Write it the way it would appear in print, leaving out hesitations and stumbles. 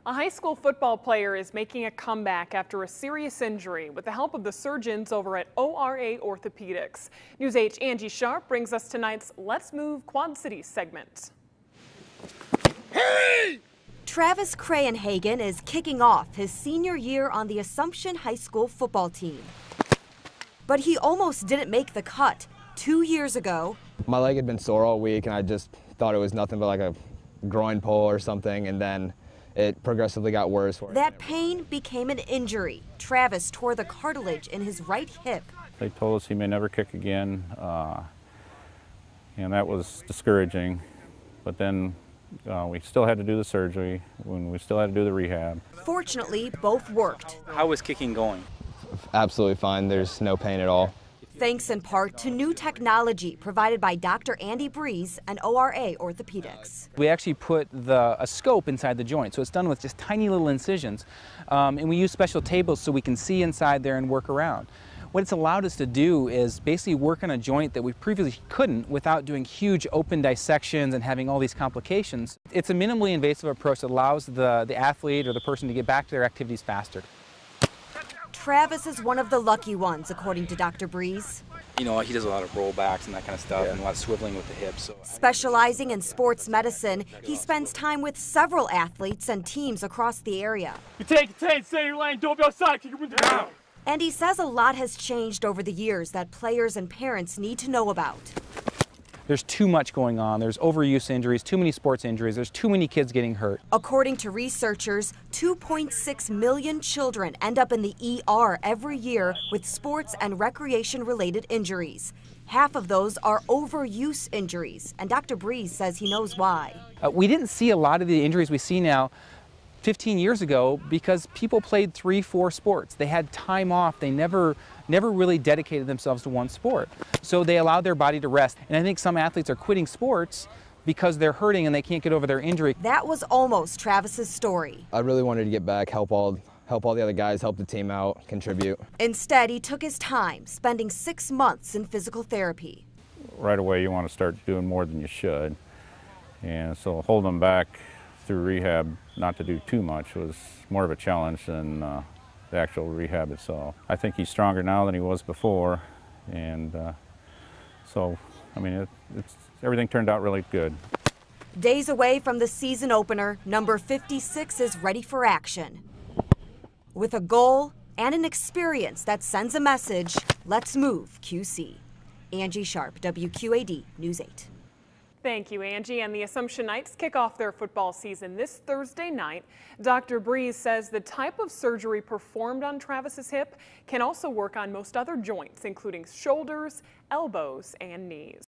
A high school football player is making a comeback after a serious injury with the help of the surgeons over at ORA Orthopedics. News 8's Angie Sharp brings us tonight's Let's Move Quad Cities segment. Hurry! Travis Krayenhagen is kicking off his senior year on the Assumption High School football team. But he almost didn't make the cut 2 years ago. My leg had been sore all week and I just thought it was nothing but like a groin pull or something, and then it progressively got worse. That pain became an injury. Travis tore the cartilage in his right hip. They told us he may never kick again, and that was discouraging. But then we still had to do the surgery, we still had to do the rehab. Fortunately, both worked. How was kicking going? Absolutely fine. There's no pain at all. Thanks in part to new technology provided by Dr. Bries and ORA Orthopedics. We actually put a scope inside the joint, so it's done with just tiny little incisions, and we use special tables so we can see inside there and work around. What it's allowed us to do is basically work on a joint that we previously couldn't without doing huge open dissections and having all these complications. It's a minimally invasive approach that allows the athlete or the person to get back to their activities faster. Travis is one of the lucky ones, according to Dr. Bries. You know, he does a lot of rollbacks and that kind of stuff, and a lot of swiveling with the hips. So. Specializing in sports medicine, he spends time with several athletes and teams across the area. You take it, stay in your lane, don't be outside, kick your down. And he says a lot has changed over the years that players and parents need to know about. There's too much going on. There's overuse injuries, too many sports injuries. There's too many kids getting hurt. According to researchers, 2.6 million children end up in the ER every year with sports and recreation-related injuries. Half of those are overuse injuries, and Dr. Bries says he knows why. We didn't see a lot of the injuries we see now 15 years ago because people played 3-4 sports. They had time off. They never really dedicated themselves to one sport. So they allowed their body to rest. And I think some athletes are quitting sports because they're hurting and they can't get over their injury. That was almost Travis's story. I really wanted to get back, help all the other guys, help the team out, contribute. Instead, he took his time, spending 6 months in physical therapy. Right away you want to start doing more than you should. And so holding them back through rehab not to do too much was more of a challenge than the actual rehab itself. I think he's stronger now than he was before, and so I mean everything turned out really good. Days away from the season opener, number 56 is ready for action. With a goal and an experience that sends a message, let's move QC. Angie Sharp, WQAD News 8. Thank you, Angie. And the Assumption Knights kick off their football season this Thursday night. Dr. Bries says the type of surgery performed on Travis's hip can also work on most other joints, including shoulders, elbows, and knees.